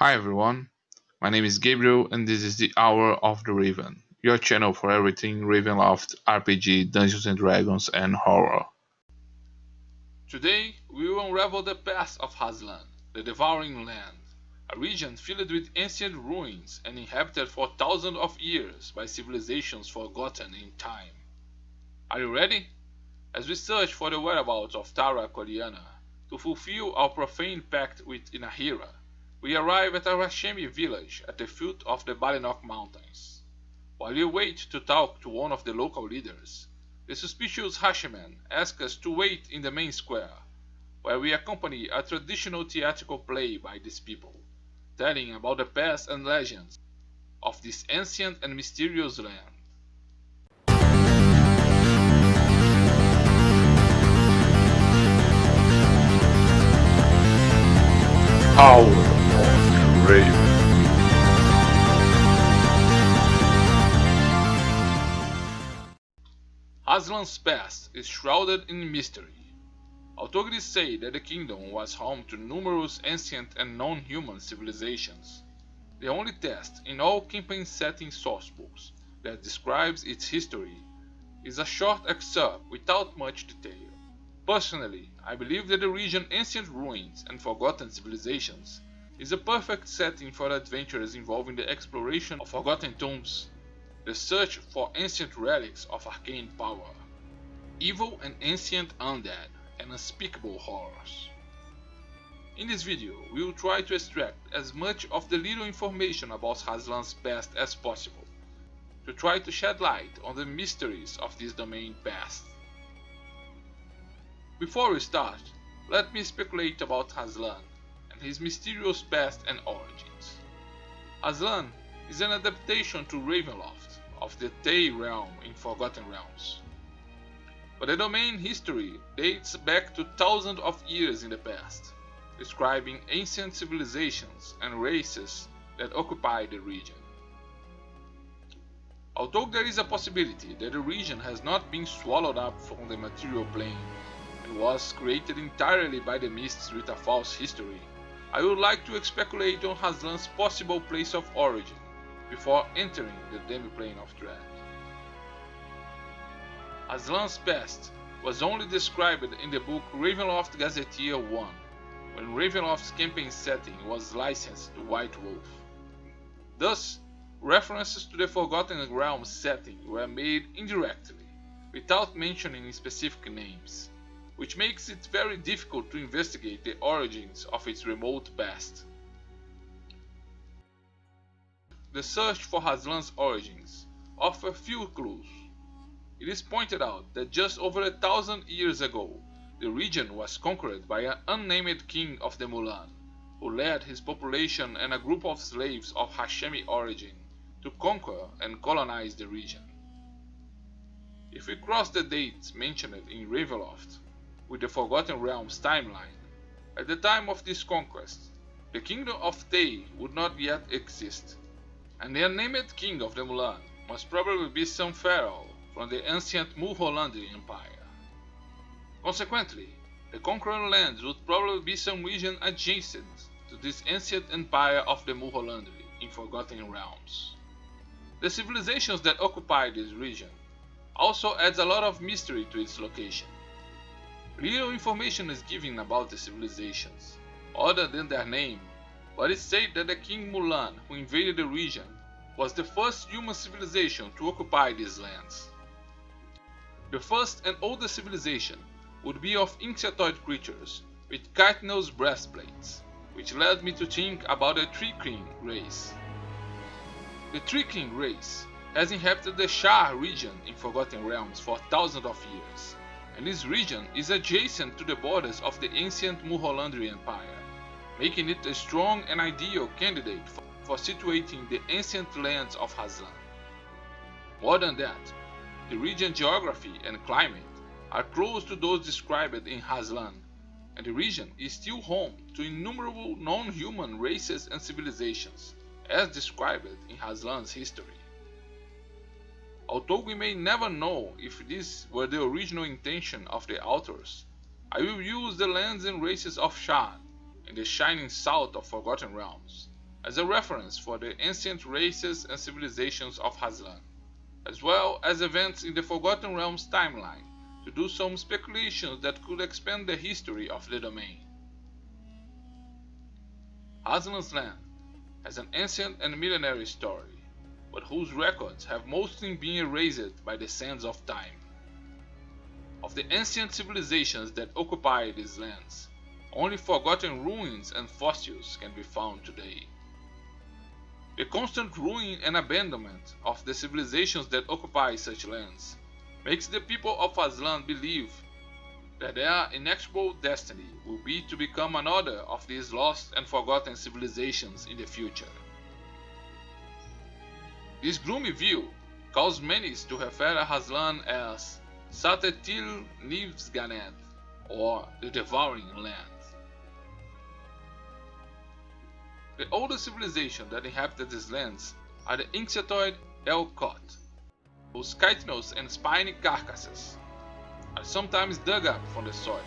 Hi everyone, my name is Gabriel and this is the Hour of the Raven, your channel for everything Ravenloft, RPG, Dungeons and Dragons, and horror. Today, we will unravel the past of Hazlan, the Devouring Land, a region filled with ancient ruins and inhabited for thousands of years by civilizations forgotten in time. Are you ready? As we search for the whereabouts of Tara Koliana to fulfill our profane pact with Inahira, we arrive at a Rashemi village at the foot of the Balinok Mountains. While we wait to talk to one of the local leaders, the suspicious Hashiman asks us to wait in the main square, where we accompany a traditional theatrical play by these people, telling about the past and legends of this ancient and mysterious land. Hour of the Raven. Hazlan's past is shrouded in mystery. Authorities say that the kingdom was home to numerous ancient and non-human civilizations. The only text in all campaign setting sourcebooks that describes its history is a short excerpt without much detail. Personally, I believe that the region Ancient Ruins and Forgotten Civilizations is a perfect setting for adventures involving the exploration of forgotten tombs, the search for ancient relics of arcane power, evil and ancient undead, and unspeakable horrors. In this video, we will try to extract as much of the little information about Hazlan's past as possible, to try to shed light on the mysteries of this domain past. Before we start, let me speculate about Hazlan and his mysterious past and origins. Hazlan is an adaptation to Ravenloft of the Tay realm in Forgotten Realms. But the domain history dates back to thousands of years in the past, describing ancient civilizations and races that occupy the region. Although there is a possibility that the region has not been swallowed up from the material plane and was created entirely by the mists with a false history, I would like to speculate on Hazlan's possible place of origin before entering the demiplane of dread. Hazlan's past was only described in the book Ravenloft Gazetteer 1, when Ravenloft's campaign setting was licensed to White Wolf. Thus, references to the Forgotten Realms setting were made indirectly, without mentioning specific names, which makes it very difficult to investigate the origins of its remote past. The search for Hazlan's origins offers few clues. It is pointed out that just over 1,000 years ago, the region was conquered by an unnamed king of the Mulan, who led his population and a group of slaves of Hashemi origin to conquer and colonize the region. If we cross the dates mentioned in Ravenloft with the Forgotten Realms timeline, at the time of this conquest, the kingdom of Tay would not yet exist, and the unnamed king of the Mulan must probably be some pharaoh from the ancient Mulholland Empire. Consequently, the conquered lands would probably be some region adjacent to this ancient empire of the Mulholland in Forgotten Realms. The civilizations that occupy this region also adds a lot of mystery to its location. Little information is given about the civilizations, other than their name, but it's said that the King Mulan who invaded the region was the first human civilization to occupy these lands. The first and oldest civilization would be of insectoid creatures with chitinous breastplates, which led me to think about the Tree King race. The Tree King race has inhabited the Shah region in Forgotten Realms for thousands of years, and this region is adjacent to the borders of the ancient Mulholland Empire, making it a strong and ideal candidate for situating the ancient lands of Hazlan. More than that, the region's geography and climate are close to those described in Hazlan, and the region is still home to innumerable non-human races and civilizations, as described in Hazlan's history. Although we may never know if these were the original intention of the authors, I will use the lands and races of Shan in the shining south of Forgotten Realms as a reference for the ancient races and civilizations of Hazlan, as well as events in the Forgotten Realms timeline to do some speculations that could expand the history of the domain. Hazlan's land has an ancient and millenary story, but whose records have mostly been erased by the sands of time. Of the ancient civilizations that occupy these lands, only forgotten ruins and fossils can be found today. The constant ruin and abandonment of the civilizations that occupy such lands makes the people of Hazlan believe that their inexorable destiny will be to become another of these lost and forgotten civilizations in the future. This gloomy view caused many to refer to Hazlan as Satetil Nivsganed, or the Devouring Land. The oldest civilization that inhabited these lands are the insectoid Elcot, whose chitinous and spiny carcasses are sometimes dug up from the soil.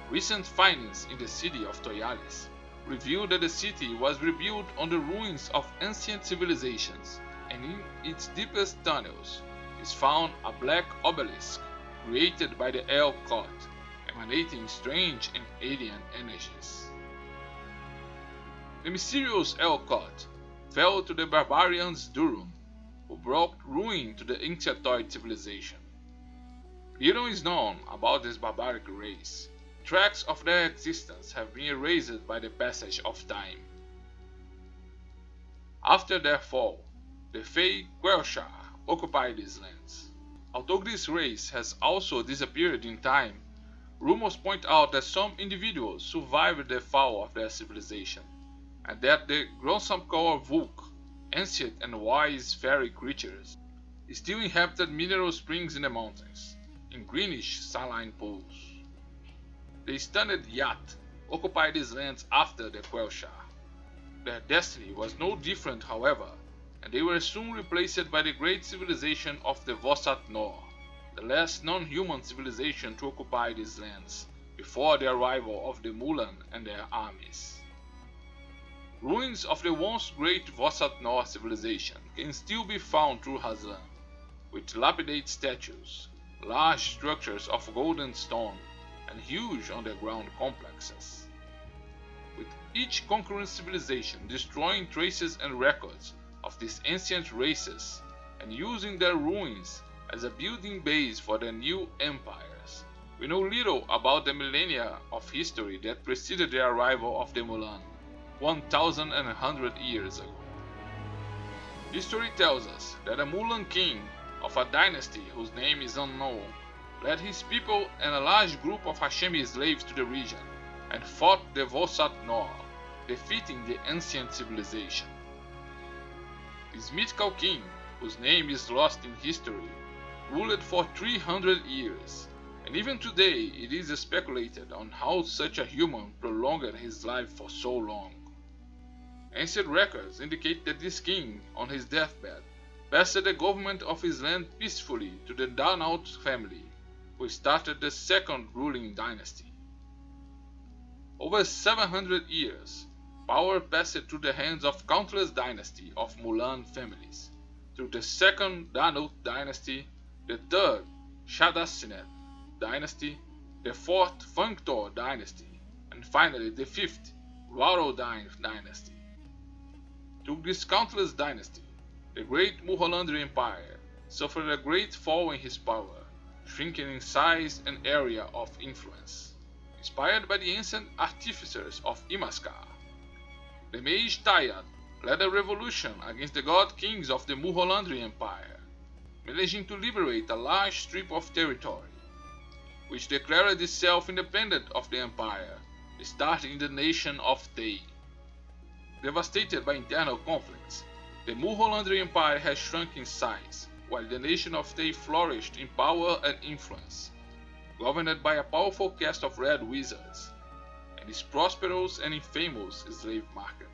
Recent findings in the city of Toyalis reveal that the city was rebuilt on the ruins of ancient civilizations, and in its deepest tunnels is found a black obelisk created by the Elcot, emanating strange and alien energies. The mysterious Elcot fell to the barbarians Durun, who brought ruin to the insectoid civilization. Little is known about this barbaric race. Tracks of their existence have been erased by the passage of time. After their fall, the Fey Quelshar occupied these lands. Although this race has also disappeared in time, rumors point out that some individuals survived the fall of their civilization, and that the Gronsam-Kor Vulk, ancient and wise fairy creatures, still inhabited mineral springs in the mountains, in greenish saline pools. The stunned Yat occupied these lands after the Quelshar. Their destiny was no different, however, and they were soon replaced by the great civilization of the Vosat Nor, the last non-human civilization to occupy these lands, before the arrival of the Mulan and their armies. Ruins of the once great Vosat Nor civilization can still be found through Hazlan, with lapidate statues, large structures of golden stone, and huge underground complexes. With each concurrent civilization destroying traces and records of these ancient races and using their ruins as a building base for their new empires, we know little about the millennia of history that preceded the arrival of the Mulan, 1,100 years ago. History tells us that a Mulan king of a dynasty whose name is unknown led his people and a large group of Hashemi slaves to the region and fought the Vosat Nor, defeating the ancient civilization. This mythical king, whose name is lost in history, ruled for 300 years, and even today it is speculated on how such a human prolonged his life for so long. Ancient records indicate that this king, on his deathbed, passed the government of his land peacefully to the Darnaut family, who started the second ruling dynasty. Over 700 years, power passed through the hands of countless dynasties of Mulan families, through the second Darnaut dynasty, the third Shadasinet dynasty, the fourth Functor dynasty, and finally the fifth Raurodine dynasty. Through this countless dynasty, the great Mulholland Empire suffered a great fall in his power, shrinking in size and area of influence. Inspired by the ancient artificers of Imaskar, the mage Tayad led a revolution against the god kings of the Mulholland Empire, managing to liberate a large strip of territory, which declared itself independent of the empire, starting the nation of Tay. Devastated by internal conflicts, the Mulholland Empire has shrunk in size, while the nation of Tay flourished in power and influence, governed by a powerful cast of red wizards, and is prosperous and infamous slave market.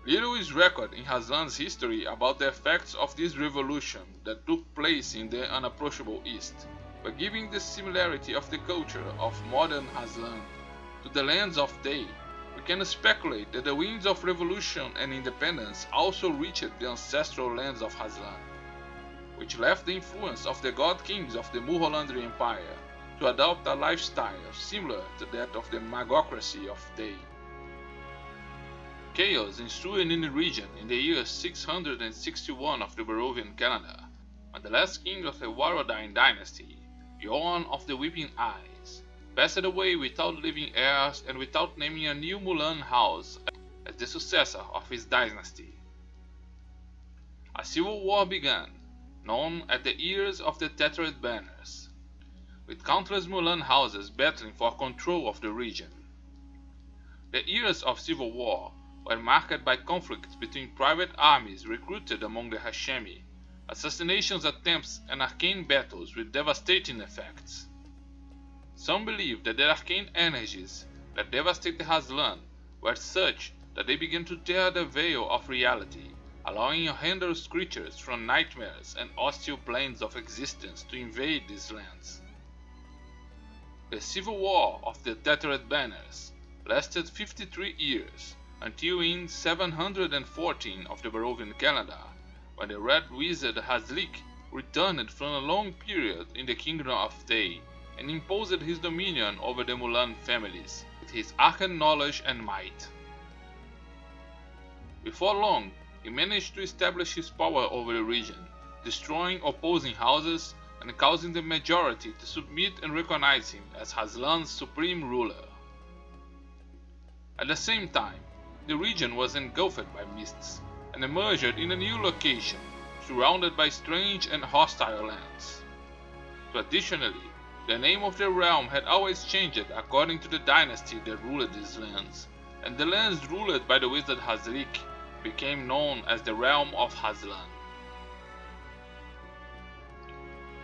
Little is recorded in Hazlan's history about the effects of this revolution that took place in the unapproachable East, but given the similarity of the culture of modern Hazlan to the lands of Tay, we can speculate that the winds of revolution and independence also reached the ancestral lands of Hazlan, which left the influence of the god kings of the Mulholland Empire to adopt a lifestyle similar to that of the magocracy of Day. Chaos ensued in the region in the year 661 of the Barovian calendar, when the last king of the Warodine dynasty, Bjorn of the Weeping Eyes, passed away without leaving heirs and without naming a new Mulan house as the successor of his dynasty. A civil war began, known as the Years of the Tethered Banners, with countless Mulan houses battling for control of the region. The years of civil war were marked by conflicts between private armies recruited among the Hashemi, assassinations attempts and arcane battles with devastating effects. Some believe that the arcane energies that devastated Hazlan were such that they began to tear the veil of reality, allowing horrendous creatures from nightmares and hostile planes of existence to invade these lands. The Civil War of the Tethered Banners lasted 53 years, until in 714 of the Barovian calendar, when the Red Wizard Hazlik returned from a long period in the Kingdom of Day and imposed his dominion over the Mulan families with his arcane knowledge and might. Before long, he managed to establish his power over the region, destroying opposing houses and causing the majority to submit and recognize him as Hazlan's supreme ruler. At the same time, the region was engulfed by mists and emerged in a new location, surrounded by strange and hostile lands. Traditionally, the name of the realm had always changed according to the dynasty that ruled these lands, and the lands ruled by the wizard Hazlik became known as the Realm of Hazlan.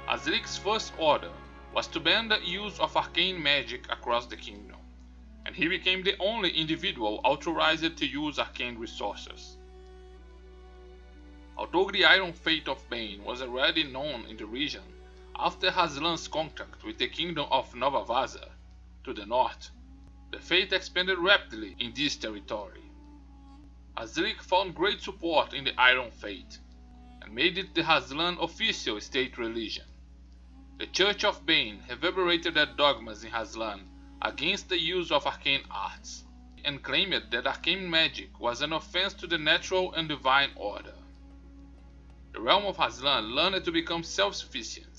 Hazlik's first order was to ban the use of arcane magic across the kingdom, and he became the only individual authorized to use arcane resources. Although the iron fate of Bane was already known in the region, after Hazlan's contact with the kingdom of Nova Vaza to the north, the fate expanded rapidly in this territory. Hazlik found great support in the Iron Fate, and made it the Hazlan official state religion. The Church of Bane reverberated their dogmas in Hazlan against the use of arcane arts, and claimed that arcane magic was an offense to the natural and divine order. The realm of Hazlan learned to become self-sufficient.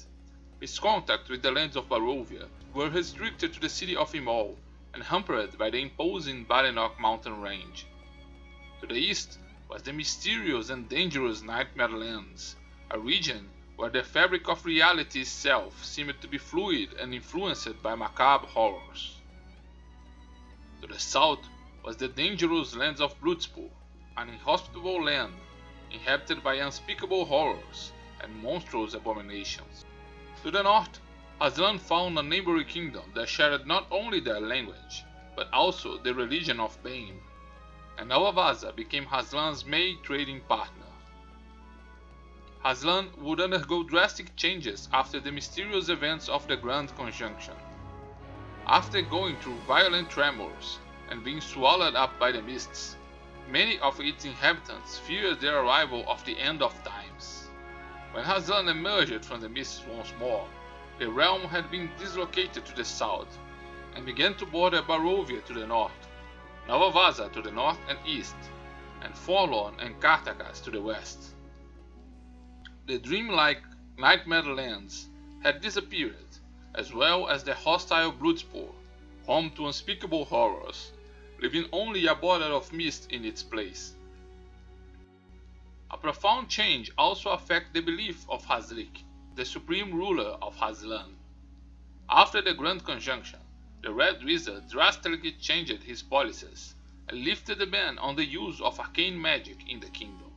His contact with the lands of Barovia were restricted to the city of Imol and hampered by the imposing Barenok mountain range. To the east was the mysterious and dangerous Nightmare Lands, a region where the fabric of reality itself seemed to be fluid and influenced by macabre horrors. To the south was the dangerous lands of Bloodspur, an inhospitable land inhabited by unspeakable horrors and monstrous abominations. To the north, Hazlan found a neighboring kingdom that shared not only their language, but also the religion of Bane, and Nova Vaza became Hazlan's main trading partner. Hazlan would undergo drastic changes after the mysterious events of the Grand Conjunction. After going through violent tremors and being swallowed up by the mists, many of its inhabitants feared the arrival of the end of times. When Hazlan emerged from the mists once more, the realm had been dislocated to the south and began to border Barovia to the north, Nova Vaza to the north and east, and Forlorn and Kartakas to the west. The dreamlike Nightmare Lands had disappeared, as well as the hostile Bloodspur, home to unspeakable horrors, leaving only a border of mist in its place. A profound change also affected the belief of Hazlik, the supreme ruler of Hazlan. After the Grand Conjunction, the Red Wizard drastically changed his policies and lifted the ban on the use of arcane magic in the kingdom.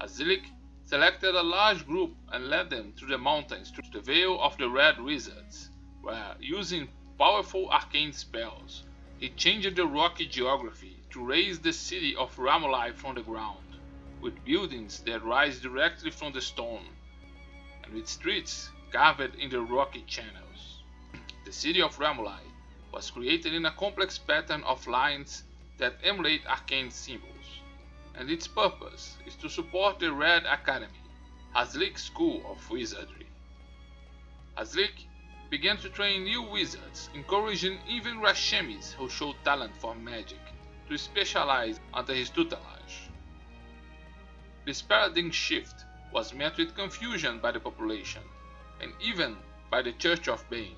Hazlik selected a large group and led them through the mountains to the Vale of the Red Wizards, where, using powerful arcane spells, he changed the rocky geography to raise the city of Ramulai from the ground, with buildings that rise directly from the stone, and with streets carved in the rocky channels. The city of Ramulai was created in a complex pattern of lines that emulate arcane symbols, and its purpose is to support the Red Academy, Hazlik's school of wizardry. Hazlik began to train new wizards, encouraging even Rashemis who showed talent for magic to specialize under his tutelage. This paradigm shift was met with confusion by the population, and even by the Church of Bane,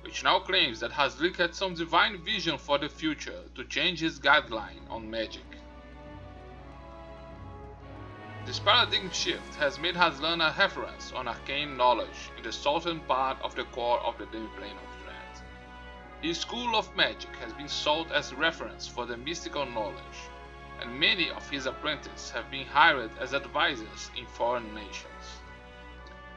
which now claims that Hazlik had some divine vision for the future to change his guideline on magic. This paradigm shift has made Hazlan a reference on arcane knowledge in the southern part of the core of the Demiplane of Dread. His school of magic has been sought as reference for the mystical knowledge, and many of his apprentices have been hired as advisors in foreign nations.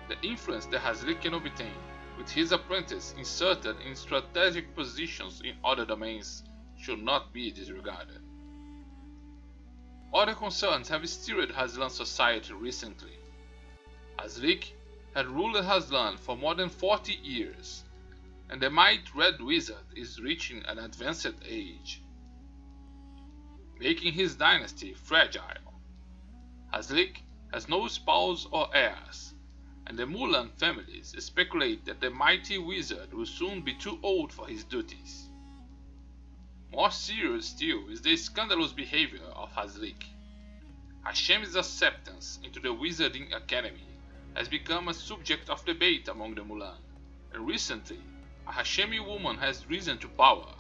The influence that Hazlik can obtain with his apprentices inserted in strategic positions in other domains should not be disregarded. Other concerns have stirred Hazlan's society recently. Hazlik had ruled Hazlan for more than 40 years, and the Might Red Wizard is reaching an advanced age, making his dynasty fragile. Hazlik has no spouse or heirs, and the Mulan families speculate that the mighty wizard will soon be too old for his duties. More serious still is the scandalous behavior of Hazlik. Hashem's acceptance into the Wizarding Academy has become a subject of debate among the Mulan, and recently a Hashemi woman has risen to power.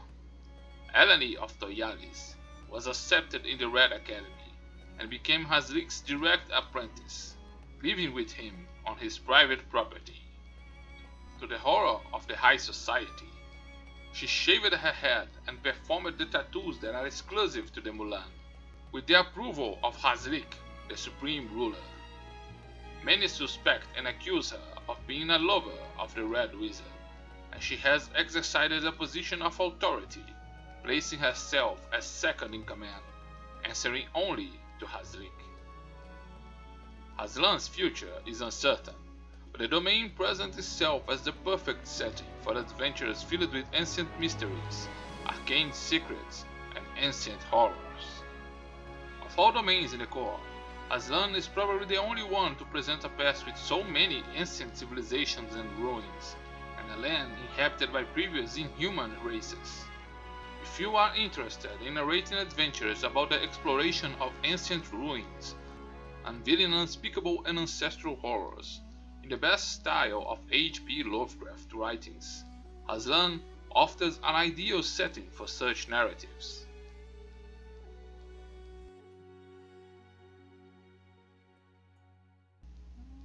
Eleni of Toyalis was accepted in the Red Academy and became Hazlik's direct apprentice, living with him on his private property. To the horror of the high society, she shaved her head and performed the tattoos that are exclusive to the Mulan, with the approval of Hazlik, the supreme ruler. Many suspect and accuse her of being a lover of the Red Wizard, and she has exercised a position of authority, placing herself as second in command, answering only to Hazlik. Hazlan's future is uncertain, but the domain presents itself as the perfect setting for adventures filled with ancient mysteries, arcane secrets, and ancient horrors. Of all domains in the core, Hazlan is probably the only one to present a past with so many ancient civilizations and ruins, and a land inhabited by previous inhuman races. If you are interested in narrating adventures about the exploration of ancient ruins, unveiling unspeakable and ancestral horrors, in the best style of H.P. Lovecraft writings, Hazlan offers an ideal setting for such narratives.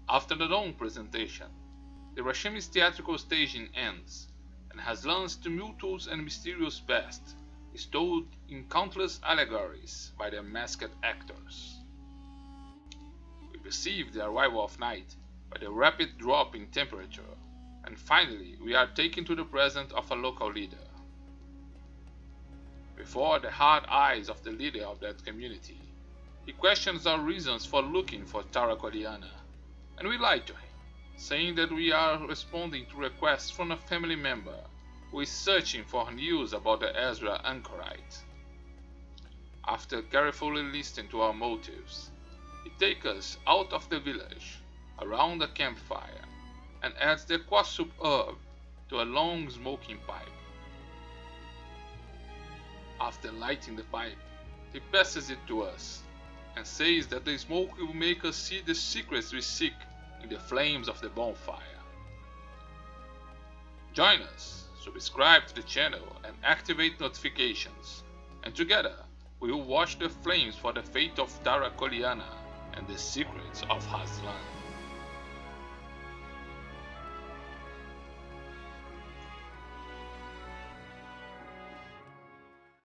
After the Dawn presentation, the Rashemi's theatrical staging ends, and Hazlan's tumultuous and mysterious past is told in countless allegories by the masked actors. We perceive the arrival of night by the rapid drop in temperature, and finally we are taken to the presence of a local leader. Before the hard eyes of the leader of that community, he questions our reasons for looking for Tarakoliana, and we lie to him, saying that we are responding to requests from a family member who is searching for news about the Ezra anchorite. After carefully listening to our motives, he takes us out of the village, around a campfire, and adds the Kwasup herb to a long smoking pipe. After lighting the pipe, he passes it to us, and says that the smoke will make us see the secrets we seek in the flames of the bonfire. Join us, subscribe to the channel and activate notifications, and together we will watch the flames for the fate of Tarakoliana and the secrets of Hazlan.